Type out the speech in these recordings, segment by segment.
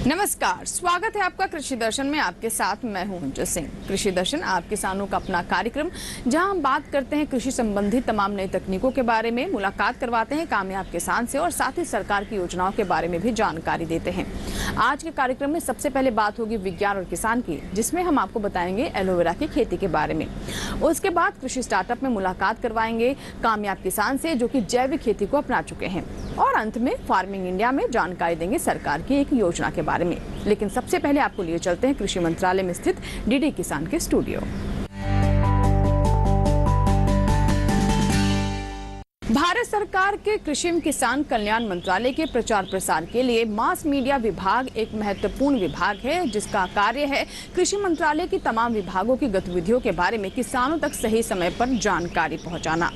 नमस्कार, स्वागत है आपका कृषि दर्शन में। आपके साथ मैं हूं अंजू सिंह। कृषि दर्शन आप किसानों का अपना कार्यक्रम, जहां हम बात करते हैं कृषि संबंधी तमाम नई तकनीकों के बारे में, मुलाकात करवाते हैं कामयाब किसान से और साथ ही सरकार की योजनाओं के बारे में भी जानकारी देते हैं। आज के कार्यक्रम में सबसे पहले बात होगी विज्ञान और किसान की, जिसमें हम आपको बताएंगे एलोवेरा की खेती के बारे में। उसके बाद कृषि स्टार्टअप में मुलाकात करवाएंगे कामयाब किसान से जो कि जैविक खेती को अपना चुके हैं, और अंत में फार्मिंग इंडिया में जानकारी देंगे सरकार की एक योजना के बारे में। लेकिन सबसे पहले आपको लिए चलते हैं कृषि मंत्रालय में स्थित डीडी किसान के स्टूडियो। भारत सरकार के कृषि एवं किसान कल्याण मंत्रालय के प्रचार प्रसार के लिए मास मीडिया विभाग एक महत्वपूर्ण विभाग है, जिसका कार्य है कृषि मंत्रालय की तमाम विभागों की गतिविधियों के बारे में किसानों तक सही समय पर जानकारी पहुंचाना।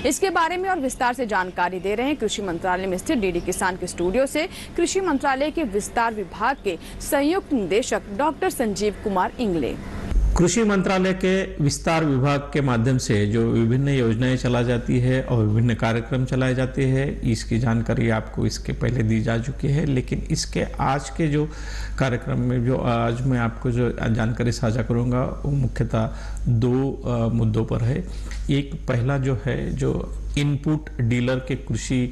इसके बारे में और विस्तार से जानकारी दे रहे हैं कृषि मंत्रालय में स्थित डीडी किसान के स्टूडियो से कृषि मंत्रालय के विस्तार विभाग के संयुक्त निदेशक डॉक्टर संजीव कुमार इंगले। कृषि मंत्रालय के विस्तार विभाग के माध्यम से जो विभिन्न योजनाएं चला जाती है और विभिन्न कार्यक्रम चलाए जाते हैं, इसकी जानकारी आपको इसके पहले दी जा चुकी है। लेकिन इसके आज के जो कार्यक्रम में जो आज मैं आपको जो जानकारी साझा करूंगा वो मुख्यतः दो मुद्दों पर है। एक पहला जो है जो इनपुट डीलर के कृषि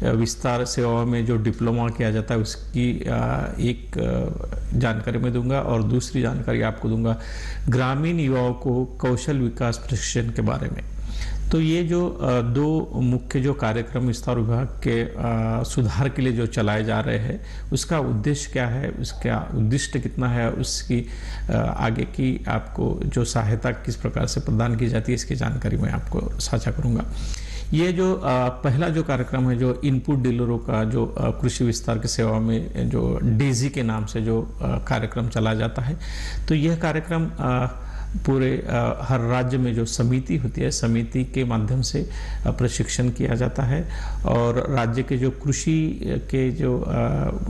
विस्तार सेवा में जो डिप्लोमा किया जाता है उसकी एक जानकारी मैं दूंगा, और दूसरी जानकारी आपको दूंगा ग्रामीण युवाओं को कौशल विकास प्रशिक्षण के बारे में। तो ये जो दो मुख्य जो कार्यक्रम विस्तार विभाग के सुधार के लिए जो चलाए जा रहे हैं, उसका उद्देश्य क्या है, उसका उद्दिष्ट कितना है, उसकी आगे की आपको जो सहायता किस प्रकार से प्रदान की जाती है, इसकी जानकारी मैं आपको साझा करूंगा। ये जो पहला जो कार्यक्रम है जो इनपुट डीलरों का जो कृषि विस्तार की सेवा में जो डेजी के नाम से जो कार्यक्रम चला जाता है, तो यह कार्यक्रम पूरे हर राज्य में जो समिति होती है, समिति के माध्यम से प्रशिक्षण किया जाता है, और राज्य के जो कृषि के जो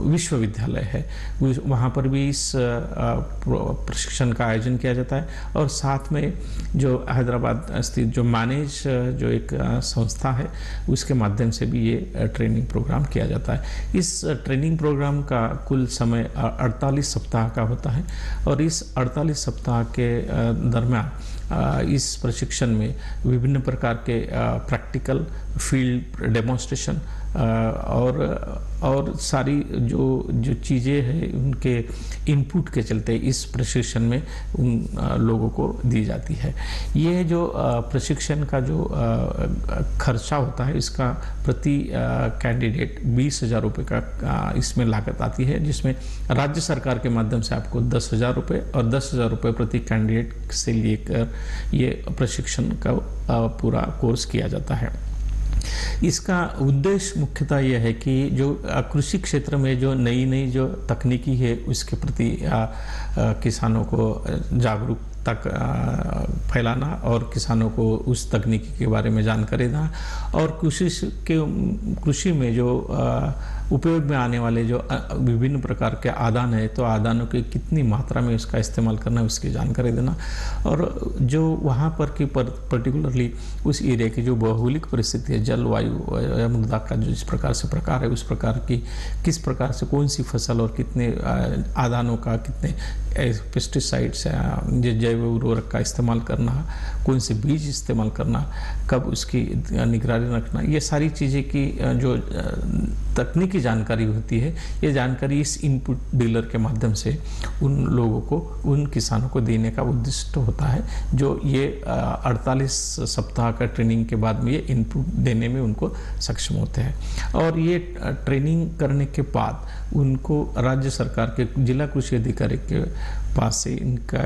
विश्वविद्यालय है वहाँ पर भी इस प्रशिक्षण का आयोजन किया जाता है। और साथ में जो हैदराबाद स्थित जो मैनेज जो एक संस्था है उसके माध्यम से भी ये ट्रेनिंग प्रोग्राम किया जाता है। इस ट्रेनिंग प्रोग्राम का कुल समय 48 सप्ताह का होता है, और इस 48 सप्ताह के दरम्यान इस प्रशिक्षण में विभिन्न प्रकार के प्रैक्टिकल फील्ड डेमोन्स्ट्रेशन और सारी जो चीज़ें हैं उनके इनपुट के चलते इस प्रशिक्षण में उन लोगों को दी जाती है। ये जो प्रशिक्षण का जो खर्चा होता है, इसका प्रति कैंडिडेट 20,000 रुपये का इसमें लागत आती है, जिसमें राज्य सरकार के माध्यम से आपको 10,000 रुपये और 10,000 रुपये प्रति कैंडिडेट से लेकर ये प्रशिक्षण का पूरा कोर्स किया जाता है। इसका उद्देश्य मुख्यतः यह है कि जो कृषि क्षेत्र में जो नई जो तकनीकी है उसके प्रति किसानों को जागरूक तक फैलाना और किसानों को उस तकनीकी के बारे में जानकारी देना, और कृषि में जो उपयोग में आने वाले जो विभिन्न प्रकार के आदान है, तो आदानों की कितनी मात्रा में उसका इस्तेमाल करना है उसकी जानकारी देना, और जो वहाँ पर की पर्टिकुलरली उस एरिया की जो भौगोलिक परिस्थिति है, जलवायु या मृदा का जो जिस प्रकार से प्रकार है, उस प्रकार की किस प्रकार से कौन सी फसल और कितने आदानों का, कितने पेस्टिसाइड्स जैव उर्वरक का इस्तेमाल करना, कौन से बीज इस्तेमाल करना, कब उसकी निगरानी रखना, ये सारी चीज़ें की जो तकनीकी जानकारी होती है, ये जानकारी इस इनपुट डीलर के माध्यम से उन लोगों को, उन किसानों को देने का उद्देश्य होता है, जो ये 48 सप्ताह का ट्रेनिंग के बाद में ये इनपुट देने में उनको सक्षम होते हैं। और ये ट्रेनिंग करने के बाद उनको राज्य सरकार के जिला कृषि अधिकारी के पास से इनका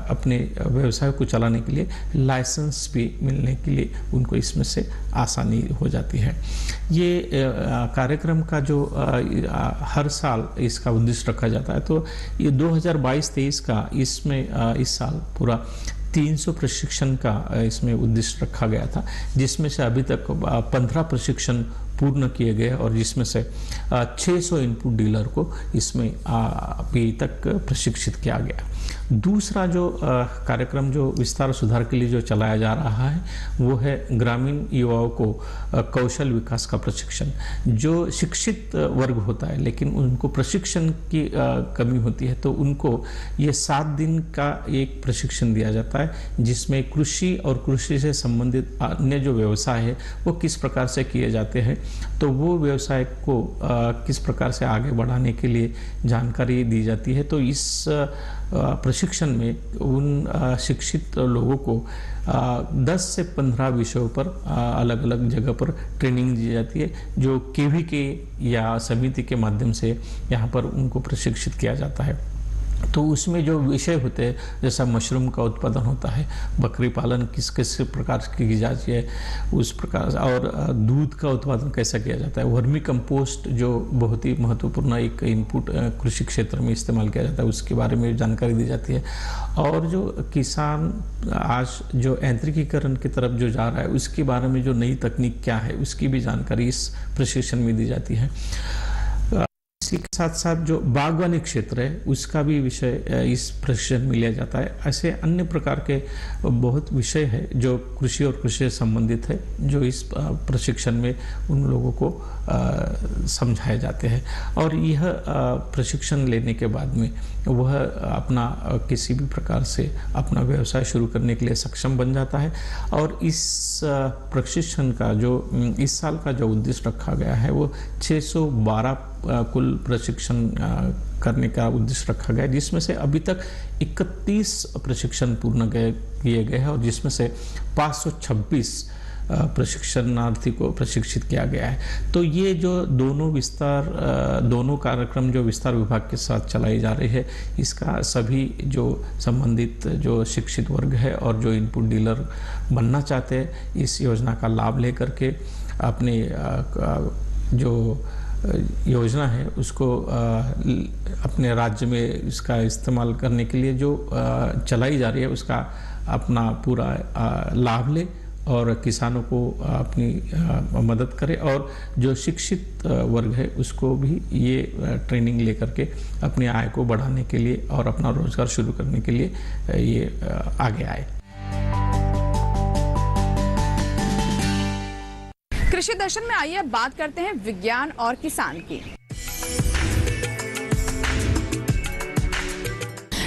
अपने व्यवसाय को चलाने के लिए लाइसेंस भी मिलने के लिए उनको इसमें से आसानी हो जाती है। ये कार्यक्रम का जो हर साल इसका उद्देश्य रखा जाता है, तो ये 2022-23 का इसमें इस साल पूरा 300 प्रशिक्षण का इसमें उद्देश्य रखा गया था, जिसमें से अभी तक 15 प्रशिक्षण पूर्ण किए गए और जिसमें से 600 इनपुट डीलर को इसमें अभी तक प्रशिक्षित किया गया। दूसरा जो कार्यक्रम जो विस्तार सुधार के लिए जो चलाया जा रहा है वो है ग्रामीण युवाओं को कौशल विकास का प्रशिक्षण। जो शिक्षित वर्ग होता है लेकिन उनको प्रशिक्षण की कमी होती है, तो उनको ये 7 दिन का एक प्रशिक्षण दिया जाता है जिसमें कृषि और कृषि से संबंधित अन्य जो व्यवसाय है वो किस प्रकार से किए जाते हैं, तो वो व्यवसाय को किस प्रकार से आगे बढ़ाने के लिए जानकारी दी जाती है। तो इस प्रशिक्षण में उन शिक्षित लोगों को 10 से 15 विषयों पर अलग अलग जगह पर ट्रेनिंग दी जाती है, जो केवीके या समिति के माध्यम से यहाँ पर उनको प्रशिक्षित किया जाता है। तो उसमें जो विषय होते हैं, जैसा मशरूम का उत्पादन होता है, बकरी पालन किस किस प्रकार की जाती है उस प्रकार, और दूध का उत्पादन कैसा किया जाता है, वर्मी कंपोस्ट जो बहुत ही महत्वपूर्ण एक इनपुट कृषि क्षेत्र में इस्तेमाल किया जाता है उसके बारे में जानकारी दी जाती है। और जो किसान आज जो यांत्रिकीकरण की तरफ जो जा रहा है उसके बारे में जो नई तकनीक क्या है उसकी भी जानकारी इस प्रशिक्षण में दी जाती है। इसी के साथ साथ जो बागवानी क्षेत्र है उसका भी विषय इस प्रशिक्षण में लिया जाता है। ऐसे अन्य प्रकार के बहुत विषय है जो कृषि और कृषि से संबंधित है, जो इस प्रशिक्षण में उन लोगों को समझाए जाते हैं। और यह प्रशिक्षण लेने के बाद में वह अपना किसी भी प्रकार से अपना व्यवसाय शुरू करने के लिए सक्षम बन जाता है। और इस प्रशिक्षण का जो इस साल का जो उद्देश्य रखा गया है वो 612 कुल प्रशिक्षण करने का उद्देश्य रखा गया है, जिसमें से अभी तक 31 प्रशिक्षण पूर्ण किए गए हैं और जिसमें से 526 प्रशिक्षणार्थी को प्रशिक्षित किया गया है। तो ये जो दोनों कार्यक्रम जो विस्तार विभाग के साथ चलाई जा रही है, इसका सभी जो संबंधित जो शिक्षित वर्ग है और जो इनपुट डीलर बनना चाहते हैं इस योजना का लाभ लेकर के अपने जो योजना है उसको अपने राज्य में इसका इस्तेमाल करने के लिए जो चलाई जा रही है उसका अपना पूरा लाभ ले और किसानों को अपनी मदद करे, और जो शिक्षित वर्ग है उसको भी ये ट्रेनिंग लेकर के अपनी आय को बढ़ाने के लिए और अपना रोजगार शुरू करने के लिए ये आगे आए। कृषि दर्शन में आइए अब बात करते हैं विज्ञान और किसान की।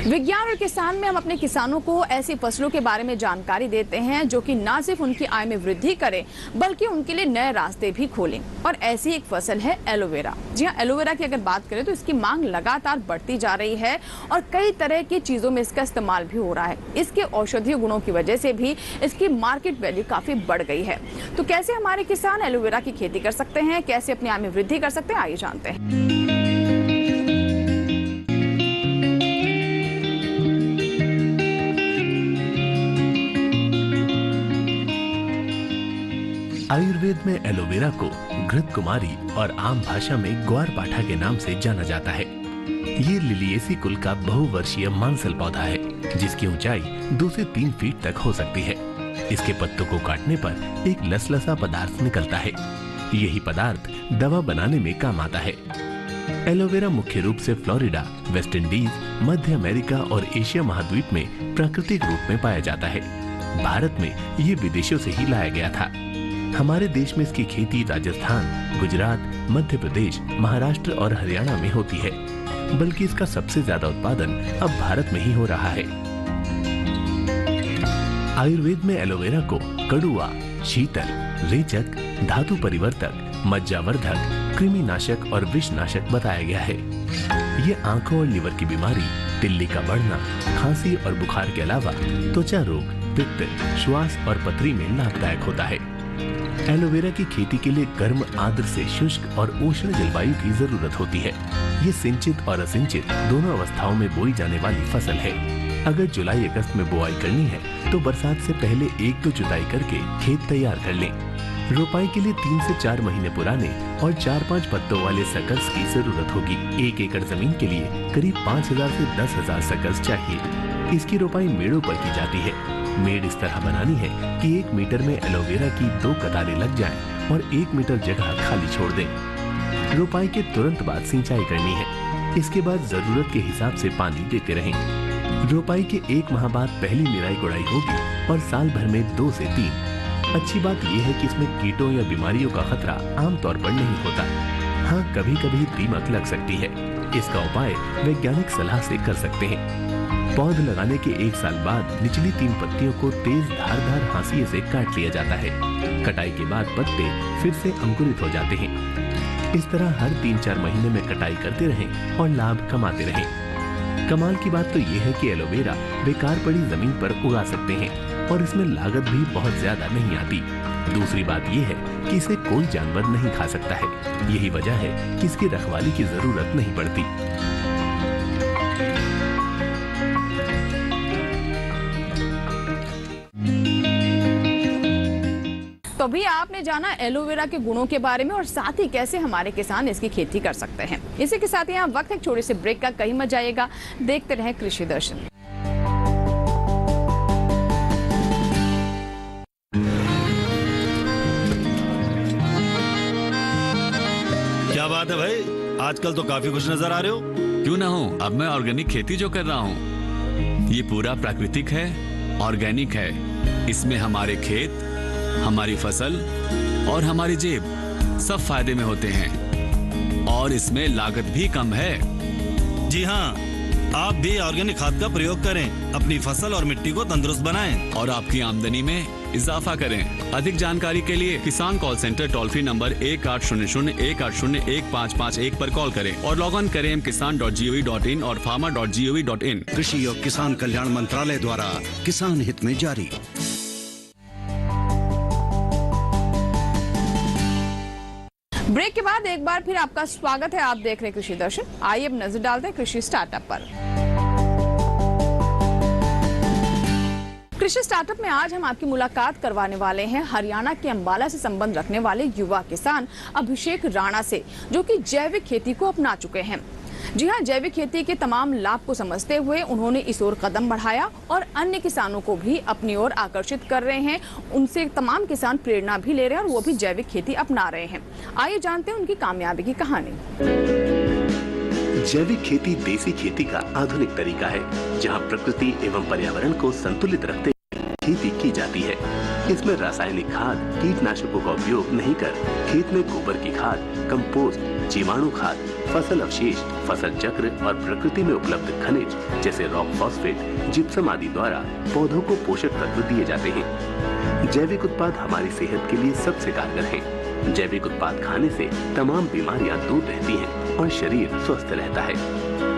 विज्ञान और किसान में हम अपने किसानों को ऐसी फसलों के बारे में जानकारी देते हैं जो कि न सिर्फ उनकी आय में वृद्धि करे बल्कि उनके लिए नए रास्ते भी खोलें। और ऐसी एक फसल है एलोवेरा। जी हाँ, एलोवेरा की अगर बात करें तो इसकी मांग लगातार बढ़ती जा रही है और कई तरह की चीजों में इसका इस्तेमाल भी हो रहा है। इसके औषधीय गुणों की वजह से भी इसकी मार्केट वैल्यू काफी बढ़ गई है। तो कैसे हमारे किसान एलोवेरा की खेती कर सकते हैं, कैसे अपनी आय में वृद्धि कर सकते हैं, आइए जानते हैं। आयुर्वेद में एलोवेरा को घृत कुमारी और आम भाषा में ग्वारपाठा के नाम से जाना जाता है। ये लिलिएसी कुल का बहुवर्षीय मांसल पौधा है जिसकी ऊंचाई 2 से 3 फीट तक हो सकती है। इसके पत्तों को काटने पर एक लसलसा पदार्थ निकलता है। यही पदार्थ दवा बनाने में काम आता है। एलोवेरा मुख्य रूप से फ्लोरिडा, वेस्ट इंडीज, मध्य अमेरिका और एशिया महाद्वीप में प्राकृतिक रूप में पाया जाता है। भारत में ये विदेशों से ही लाया गया था। हमारे देश में इसकी खेती राजस्थान, गुजरात, मध्य प्रदेश, महाराष्ट्र और हरियाणा में होती है, बल्कि इसका सबसे ज्यादा उत्पादन अब भारत में ही हो रहा है। आयुर्वेद में एलोवेरा को कड़ुआ, शीतल, रेचक, धातु परिवर्तक, मज्जावर्धक, कृमिनाशक और विषनाशक बताया गया है। ये आंखों और लिवर की बीमारी, तिल्ली का बढ़ना, खांसी और बुखार के अलावा त्वचा रोग, पित्त, श्वास और पथरी में लाभदायक होता है। एलोवेरा की खेती के लिए गर्म, आर्द्र से शुष्क और उष्ण जलवायु की जरूरत होती है। ये सिंचित और असिंचित दोनों अवस्थाओं में बोई जाने वाली फसल है। अगर जुलाई अगस्त में बुआई करनी है तो बरसात से पहले 1-2 जुताई करके खेत तैयार कर लें। रोपाई के लिए 3 से 4 महीने पुराने और 4-5 पत्तों वाले सकल्स की जरूरत होगी। 1 एकड़ जमीन के लिए करीब 5000 से 10,000 सकल्स चाहिए। इसकी रोपाई मेड़ों पर की जाती है। मेड़ इस तरह बनानी है कि 1 मीटर में एलोवेरा की 2 कतारें लग जाएं और 1 मीटर जगह खाली छोड़ दें। रोपाई के तुरंत बाद सिंचाई करनी है। इसके बाद जरूरत के हिसाब से पानी देते रहें। रोपाई के 1 माह बाद पहली निराई गुड़ाई होगी और साल भर में 2 से 3। अच्छी बात यह है कि इसमें कीटों या बीमारियों का खतरा आमतौर पर नहीं होता। हाँ, कभी कभी दीमक लग सकती है। इसका उपाय वैज्ञानिक सलाह से कर सकते हैं। पौध लगाने के 1 साल बाद निचली 3 पत्तियों को तेज धारदार हांसिए से काट लिया जाता है। कटाई के बाद पत्ते फिर से अंकुरित हो जाते हैं। इस तरह हर 3-4 महीने में कटाई करते रहें और लाभ कमाते रहें। कमाल की बात तो ये है कि एलोवेरा बेकार पड़ी जमीन पर उगा सकते हैं और इसमें लागत भी बहुत ज्यादा नहीं आती। दूसरी बात यह है कि इसे कोई जानवर नहीं खा सकता है। यही वजह है कि इसकी रखवाली की जरूरत नहीं पड़ती। तो अभी आपने जाना एलोवेरा के गुणों के बारे में और साथ ही कैसे हमारे किसान इसकी खेती कर सकते हैं। इसी के साथ यहाँ वक्त है छोटे से ब्रेक का, कहीं मत जाइएगा, देखते रहें कृषि दर्शन। क्या बात है भाई, आजकल तो काफी खुश नजर आ रहे हो। क्यों ना हो, अब मैं ऑर्गेनिक खेती जो कर रहा हूँ ये पूरा प्राकृतिक है, ऑर्गेनिक है। इसमें हमारे खेत, हमारी फसल और हमारी जेब सब फायदे में होते हैं और इसमें लागत भी कम है। जी हाँ, आप भी ऑर्गेनिक खाद का प्रयोग करें, अपनी फसल और मिट्टी को तंदुरुस्त बनाएं और आपकी आमदनी में इजाफा करें। अधिक जानकारी के लिए किसान call centre toll free number 1800-180-1551 पर कॉल करें और लॉग ऑन करें kisan.gov.in और farmer.gov.in। कृषि और किसान कल्याण मंत्रालय द्वारा किसान हित में जारी। ब्रेक के बाद एक बार फिर आपका स्वागत है। आप देख रहे हैं कृषि दर्शन। आइए अब नजर डालते हैं कृषि स्टार्टअप पर। कृषि स्टार्टअप में आज हम आपकी मुलाकात करवाने वाले हैं हरियाणा के अंबाला से संबंध रखने वाले युवा किसान अभिषेक राणा से, जो कि जैविक खेती को अपना चुके हैं। जी हाँ, जैविक खेती के तमाम लाभ को समझते हुए उन्होंने इस ओर कदम बढ़ाया और अन्य किसानों को भी अपनी ओर आकर्षित कर रहे हैं। उनसे तमाम किसान प्रेरणा भी ले रहे हैं और वो भी जैविक खेती अपना रहे हैं। आइए जानते हैं उनकी कामयाबी की कहानी। जैविक खेती देसी खेती का आधुनिक तरीका है, जहां प्रकृति एवं पर्यावरण को संतुलित रखते हुए खेती की जाती है। इसमें रासायनिक खाद, कीटनाशकों का उपयोग नहीं कर खेत में गोबर की खाद, कंपोस्ट, जीवाणु खाद, फसल अवशेष, फसल चक्र और प्रकृति में उपलब्ध खनिज जैसे रॉक फॉस्फेट, जिप्सम आदि द्वारा पौधों को पोषक तत्व दिए जाते हैं। जैविक उत्पाद हमारी सेहत के लिए सबसे कारगर हैं। जैविक उत्पाद खाने से तमाम बीमारियां दूर रहती हैं और शरीर स्वस्थ रहता है।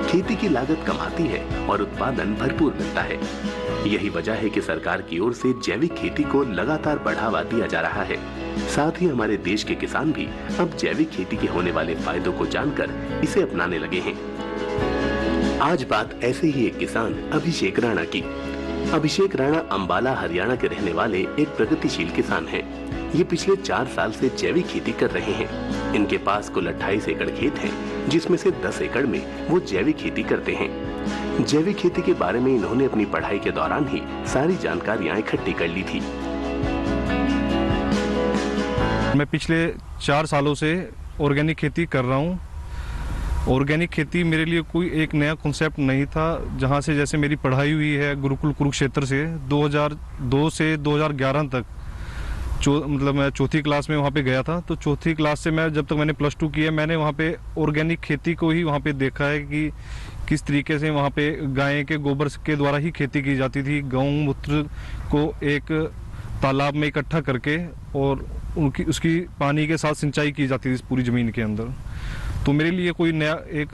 खेती की लागत कम आती है और उत्पादन भरपूर मिलता है। यही वजह है कि सरकार की ओर से जैविक खेती को लगातार बढ़ावा दिया जा रहा है। साथ ही हमारे देश के किसान भी अब जैविक खेती के होने वाले फायदों को जानकर इसे अपनाने लगे हैं। आज बात ऐसे ही एक किसान अभिषेक राणा की। अभिषेक राणा अंबाला हरियाणा के रहने वाले एक प्रगतिशील किसान हैं। ये पिछले 4 साल से जैविक खेती कर रहे हैं। इनके पास कुल 28 एकड़ खेत है, जिसमें से 10 एकड़ में वो जैविक खेती करते हैं। जैविक खेती के बारे में इन्होंने अपनी पढ़ाई के दौरान ही सारी जानकारियां इकट्ठी कर ली थी। मैं पिछले 4 सालों से ऑर्गेनिक खेती कर रहा हूँ। ऑर्गेनिक खेती मेरे लिए कोई एक नया कॉन्सेप्ट नहीं था। जहाँ से जैसे मेरी पढ़ाई हुई है गुरुकुल कुरुक्षेत्र से 2002 से 2011 तक, मतलब मैं चौथी क्लास में वहाँ पे गया था। तो चौथी क्लास से मैं जब तक मैंने +2 किया, मैंने वहाँ पे ऑर्गेनिक खेती को ही वहाँ पे देखा है कि किस तरीके से वहाँ पे गाय के गोबर के द्वारा ही खेती की जाती थी। गौमूत्र को एक तालाब में इकट्ठा करके और उसकी पानी के साथ सिंचाई की जाती थी पूरी ज़मीन के अंदर। तो मेरे लिए कोई नया एक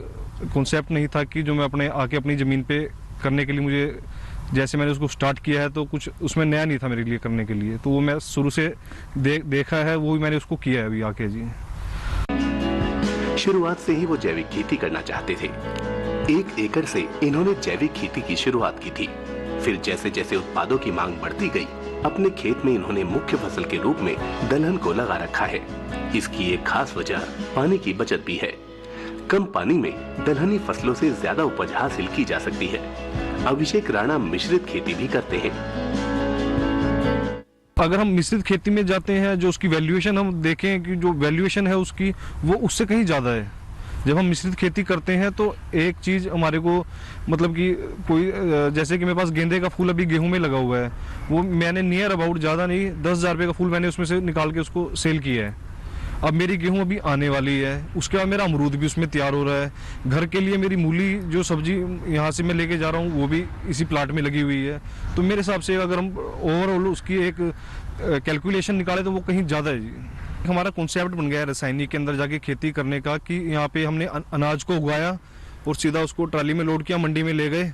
कॉन्सेप्ट नहीं था कि जो मैं अपनी ज़मीन पे करने के लिए, मुझे जैसे मैंने उसको स्टार्ट किया है तो कुछ उसमें नया नहीं था मेरे लिए करने के लिए। तो वो मैं शुरू से देखा है, वो भी मैंने उसको किया है अभी आके जी। शुरुआत से ही वो जैविक खेती करना चाहते थे। 1 एकड़ से इन्होंने जैविक खेती की शुरुआत की थी। फिर जैसे जैसे उत्पादों की मांग बढ़ती गई, अपने खेत में इन्होंने मुख्य फसल के रूप में दलहन को लगा रखा है। इसकी एक खास वजह पानी की बचत भी है। कम पानी में दलहनी फसलों से ज्यादा उपज हासिल की जा सकती है। अभिषेक राणा मिश्रित खेती भी करते हैं। अगर हम मिश्रित खेती में जाते हैं, जो उसकी वैल्यूएशन हम देखें कि जो वैल्यूएशन है उसकी, वो उससे कहीं ज़्यादा है। जब हम मिश्रित खेती करते हैं तो एक चीज़ हमारे को मतलब कि कोई जैसे कि मेरे पास गेंदे का फूल अभी गेहूं में लगा हुआ है, वो मैंने नियर अबाउट ज़्यादा नहीं 10,000 रुपये का फूल मैंने उसमें से निकाल के उसको सेल किया है। अब मेरी गेहूं अभी आने वाली है, उसके बाद मेरा अमरूद भी उसमें तैयार हो रहा है। घर के लिए मेरी मूली जो सब्जी यहाँ से मैं लेके जा रहा हूँ वो भी इसी प्लाट में लगी हुई है। तो मेरे हिसाब से अगर हम ओवरऑल उसकी एक कैलकुलेशन निकाले तो वो कहीं ज़्यादा है जी। हमारा कॉन्सेप्ट बन गया है रासायनिक के अंदर जाके खेती करने का कि यहाँ पे हमने अनाज को उगाया और सीधा उसको ट्राली में लोड किया, मंडी में ले गए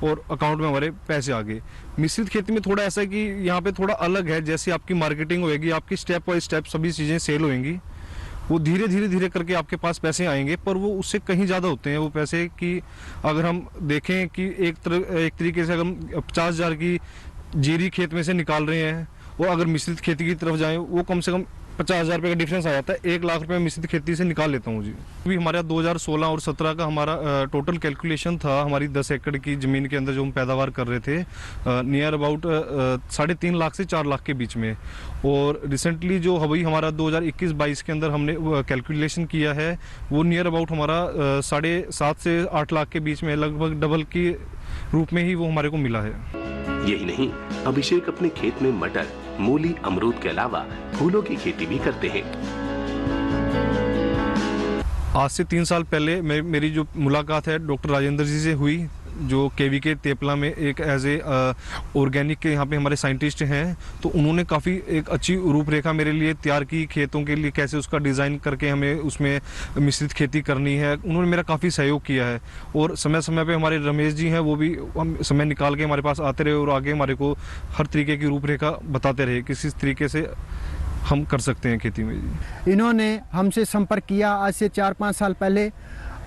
और अकाउंट में हमारे पैसे आ गए। मिश्रित खेती में थोड़ा ऐसा है कि यहाँ पे थोड़ा अलग है, जैसे आपकी मार्केटिंग होएगी, आपकी स्टेप बाय स्टेप सभी चीज़ें सेल होएंगी, वो धीरे धीरे करके आपके पास पैसे आएंगे, पर वो उससे कहीं ज़्यादा होते हैं वो पैसे कि अगर हम देखें कि एक तरीके से अगर हम 50,000 की जीरी खेत में से निकाल रहे हैं, वो अगर मिश्रित खेती की तरफ जाएँ वो कम से कम 50,000 रुपये का डिफरेंस आ जाता है। 1 लाख रुपये मिश्रित खेती से निकाल लेता हूँ जी। अभी हमारे 2016 और 17 का हमारा टोटल कैलकुलेशन था, हमारी 10 एकड़ की ज़मीन के अंदर जो हम पैदावार कर रहे थे नियर अबाउट 3.5 लाख से 4 लाख के बीच में। और रिसेंटली जो अभी हमारा 2021-22 के अंदर हमने कैलकुलेशन किया है वो नियर अबाउट हमारा 7.5 से 8 लाख के बीच में, लगभग डबल के रूप में ही वो हमारे को मिला है। यही नहीं, अभिषेक अपने खेत में मटर, मूली, अमरूद के अलावा फूलों की खेती भी करते हैं। आज से 3 साल पहले मेरी जो मुलाकात है डॉक्टर राजेंद्र जी से हुई, जो केवीके तेपला में एक एज ए ऑर्गेनिक के यहाँ पे हमारे साइंटिस्ट हैं। तो उन्होंने काफ़ी एक अच्छी रूपरेखा मेरे लिए तैयार की, खेतों के लिए कैसे उसका डिज़ाइन करके हमें उसमें मिश्रित खेती करनी है। उन्होंने मेरा काफ़ी सहयोग किया है और समय समय पे हमारे रमेश जी हैं, वो भी हम समय निकाल के हमारे पास आते रहे और आगे हमारे को हर तरीके की रूपरेखा बताते रहे किस तरीके से हम कर सकते हैं खेती में। इन्होंने हमसे संपर्क किया आज से 4-5 साल पहले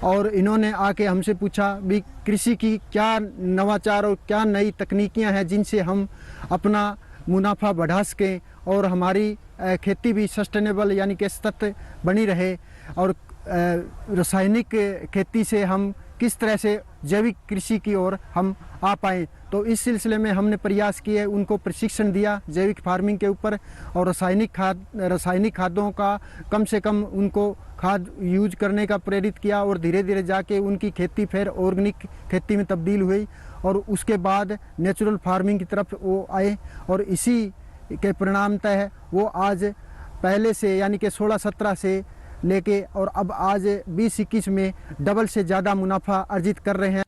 और इन्होंने आके हमसे पूछा भी कृषि की क्या नवाचार और क्या नई तकनीकियां हैं जिनसे हम अपना मुनाफा बढ़ा सकें और हमारी खेती भी सस्टेनेबल यानी कि सतत बनी रहे, और रासायनिक खेती से हम किस तरह से जैविक कृषि की ओर हम आ पाएँ। तो इस सिलसिले में हमने प्रयास किए, उनको प्रशिक्षण दिया जैविक फार्मिंग के ऊपर और रासायनिक खादों का कम से कम उनको खाद यूज करने का प्रेरित किया और धीरे धीरे जाके उनकी खेती फिर ऑर्गेनिक खेती में तब्दील हुई और उसके बाद नेचुरल फार्मिंग की तरफ वो आए और इसी के परिणामतः वो आज पहले से यानी कि 16-17 से लेके और अब आज 20-21 में डबल से ज़्यादा मुनाफा अर्जित कर रहे हैं।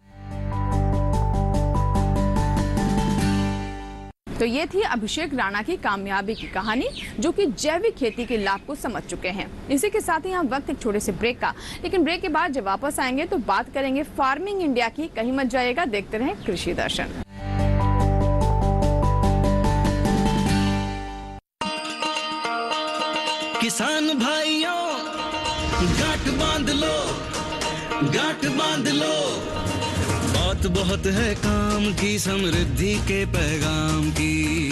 तो ये थी अभिषेक राणा की कामयाबी की कहानी, जो कि जैविक खेती के लाभ को समझ चुके हैं। इसी के साथ ही यहाँ वक्त एक छोटे से ब्रेक का, लेकिन ब्रेक के बाद जब वापस आएंगे तो बात करेंगे फार्मिंग इंडिया की। कहीं मत जाइएगा, देखते रहें कृषि दर्शन। किसान भाइयों, गांठ बांध लो, गांठ बांध लो, बात बहुत है काम की, समृद्धि के पैगाम की।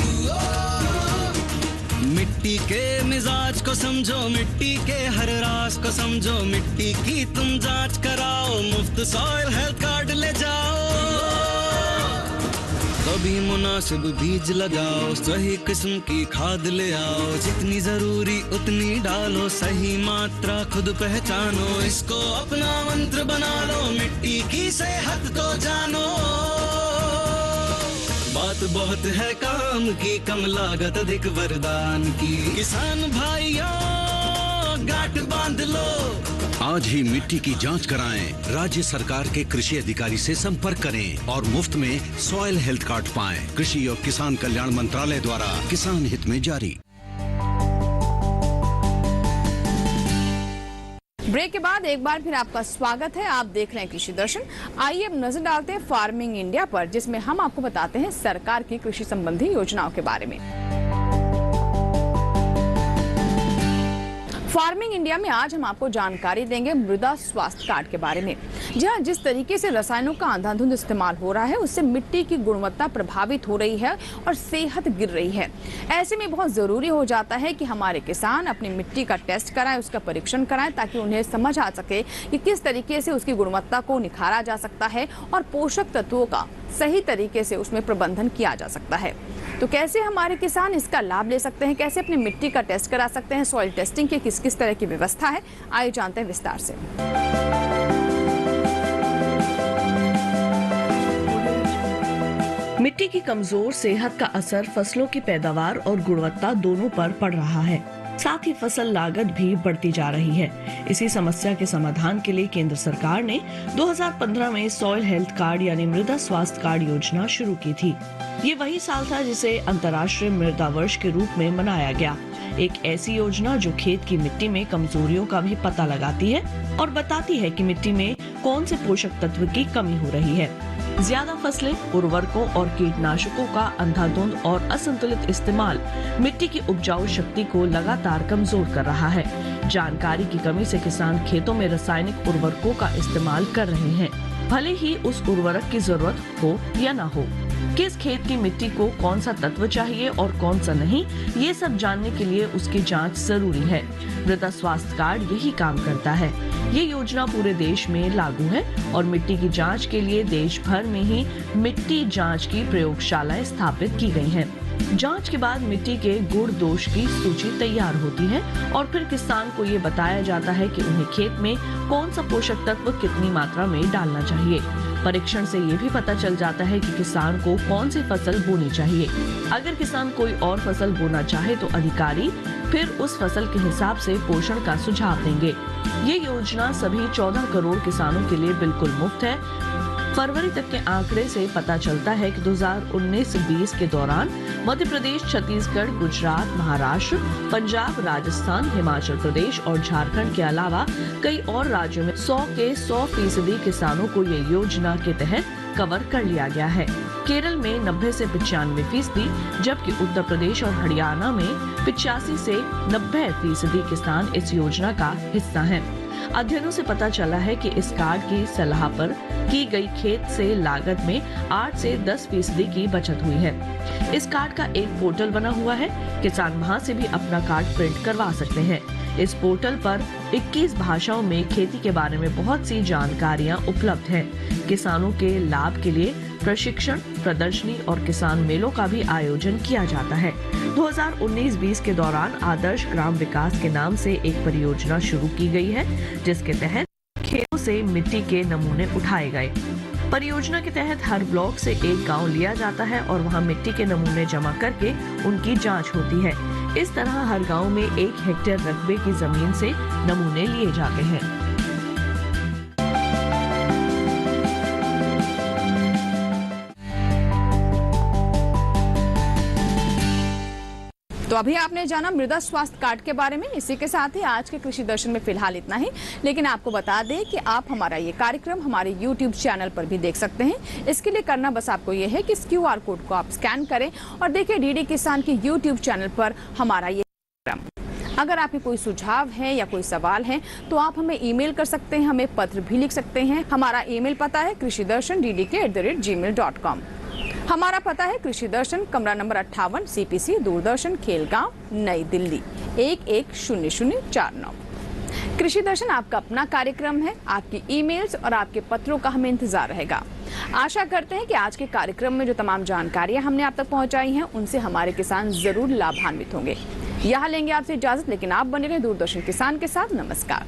मिट्टी के मिजाज को समझो, मिट्टी के हर राज को समझो, मिट्टी की तुम जांच कराओ, मुफ्त सॉइल हेल्थ कार्ड ले जाओ। कभी मुनासिब बीज लगाओ, सही किस्म की खाद ले आओ, जितनी जरूरी उतनी डालो, सही मात्रा खुद पहचानो, इसको अपना मंत्र बना लो, मिट्टी की सेहत को जानो। बात बहुत है काम की, कम लागत अधिक वरदान की। किसान भाइयों, गांठ बांध लो, आज ही मिट्टी की जांच कराएं, राज्य सरकार के कृषि अधिकारी से संपर्क करें और मुफ्त में सॉइल हेल्थ कार्ड पाएं। कृषि और किसान कल्याण मंत्रालय द्वारा किसान हित में जारी। ब्रेक के बाद एक बार फिर आपका स्वागत है। आप देख रहे हैं कृषि दर्शन। आइए अब नजर डालते हैं फार्मिंग इंडिया पर, जिसमें हम आपको बताते हैं सरकार की कृषि संबंधी योजनाओं के बारे में। फार्मिंग इंडिया में आज हम आपको जानकारी देंगे मृदा स्वास्थ्य कार्ड के बारे में। जहां जिस तरीके से रसायनों का अंधाधुंध इस्तेमाल हो रहा है, उससे मिट्टी की गुणवत्ता प्रभावित हो रही है और सेहत गिर रही है। ऐसे में बहुत जरूरी हो जाता है कि हमारे किसान अपनी मिट्टी का टेस्ट कराएं, उसका परीक्षण कराएं, ताकि उन्हें समझ आ सके कि किस तरीके से उसकी गुणवत्ता को निखारा जा सकता है और पोषक तत्वों का सही तरीके से उसमें प्रबंधन किया जा सकता है। तो कैसे हमारे किसान इसका लाभ ले सकते हैं, कैसे अपनी मिट्टी का टेस्ट करा सकते हैं, सॉइल टेस्टिंग की किस किस तरह की व्यवस्था है, आइए जानते हैं विस्तार से। मिट्टी की कमजोर सेहत का असर फसलों की पैदावार और गुणवत्ता दोनों पर पड़ रहा है। साथ ही फसल लागत भी बढ़ती जा रही है। इसी समस्या के समाधान के लिए केंद्र सरकार ने 2015 में सॉइल हेल्थ कार्ड यानी मृदा स्वास्थ्य कार्ड योजना शुरू की थी। ये वही साल था जिसे अंतर्राष्ट्रीय मृदा वर्ष के रूप में मनाया गया। एक ऐसी योजना जो खेत की मिट्टी में कमजोरियों का भी पता लगाती है और बताती है कि मिट्टी में कौन से पोषक तत्व की कमी हो रही है। ज्यादा फसलें, उर्वरकों और कीटनाशकों का अंधाधुंध और असंतुलित इस्तेमाल मिट्टी की उपजाऊ शक्ति को लगातार कमजोर कर रहा है। जानकारी की कमी से किसान खेतों में रासायनिक उर्वरकों का इस्तेमाल कर रहे हैं, भले ही उस उर्वरक की जरूरत हो या न हो। किस खेत की मिट्टी को कौन सा तत्व चाहिए और कौन सा नहीं, ये सब जानने के लिए उसकी जांच जरूरी है। मृदा स्वास्थ्य कार्ड यही काम करता है। ये योजना पूरे देश में लागू है और मिट्टी की जांच के लिए देश भर में ही मिट्टी जांच की प्रयोगशालाएं स्थापित की गई हैं। जांच के बाद मिट्टी के गुण दोष की सूची तैयार होती है और फिर किसान को ये बताया जाता है कि उन्हें खेत में कौन सा पोषक तत्व कितनी मात्रा में डालना चाहिए। परीक्षण से ये भी पता चल जाता है कि किसान को कौन सी फसल बोनी चाहिए। अगर किसान कोई और फसल बोना चाहे तो अधिकारी फिर उस फसल के हिसाब से पोषण का सुझाव देंगे। ये योजना सभी 14 करोड़ किसानों के लिए बिल्कुल मुफ्त है। फरवरी तक के आंकड़े से पता चलता है कि 2019-20 के दौरान मध्य प्रदेश, छत्तीसगढ़, गुजरात, महाराष्ट्र, पंजाब, राजस्थान, हिमाचल प्रदेश और झारखंड के अलावा कई और राज्यों में 100 के 100% किसानों को ये योजना के तहत कवर कर लिया गया है। केरल में 90 से 95%, जबकि उत्तर प्रदेश और हरियाणा में 85 से 90% किसान इस योजना का हिस्सा हैं। अध्ययनों से पता चला है कि इस कार्ड की सलाह पर की गई खेत से लागत में 8 से 10% की बचत हुई है। इस कार्ड का एक पोर्टल बना हुआ है। किसान वहां से भी अपना कार्ड प्रिंट करवा सकते हैं। इस पोर्टल पर 21 भाषाओं में खेती के बारे में बहुत सी जानकारियां उपलब्ध हैं। किसानों के लाभ के लिए प्रशिक्षण, प्रदर्शनी और किसान मेलों का भी आयोजन किया जाता है। 2019-20 के दौरान आदर्श ग्राम विकास के नाम से एक परियोजना शुरू की गई है, जिसके तहत खेतों से मिट्टी के नमूने उठाए गए। परियोजना के तहत हर ब्लॉक से एक गांव लिया जाता है और वहां मिट्टी के नमूने जमा करके उनकी जांच होती है। इस तरह हर गांव में 1 हेक्टेयर रकबे की जमीन से नमूने लिए जाते हैं। तो अभी आपने जाना मृदा स्वास्थ्य कार्ड के बारे में। इसी के साथ ही आज के कृषि दर्शन में फिलहाल इतना ही, लेकिन आपको बता दें कि आप हमारा ये कार्यक्रम हमारे YouTube चैनल पर भी देख सकते हैं। इसके लिए करना बस आपको ये है कि इस QR कोड को आप स्कैन करें और देखिए DD किसान के YouTube चैनल पर हमारा ये कार्यक्रम। अगर आपके कोई सुझाव है या कोई सवाल है तो आप हमें ईमेल कर सकते हैं, हमें पत्र भी लिख सकते हैं। हमारा ईमेल पता है krishidarshan@gmail.com। हमारा पता है कृषि दर्शन, कमरा नंबर 58, CPC, दूरदर्शन, खेलगांव, नई दिल्ली 110049। कृषि दर्शन आपका अपना कार्यक्रम है। आपकी ईमेल्स और आपके पत्रों का हमें इंतजार रहेगा। आशा करते हैं कि आज के कार्यक्रम में जो तमाम जानकारियां हमने आप तक पहुंचाई हैं उनसे हमारे किसान जरूर लाभान्वित होंगे। यहाँ लेंगे आपसे इजाजत, लेकिन आप बने रहे दूरदर्शन किसान के साथ। नमस्कार।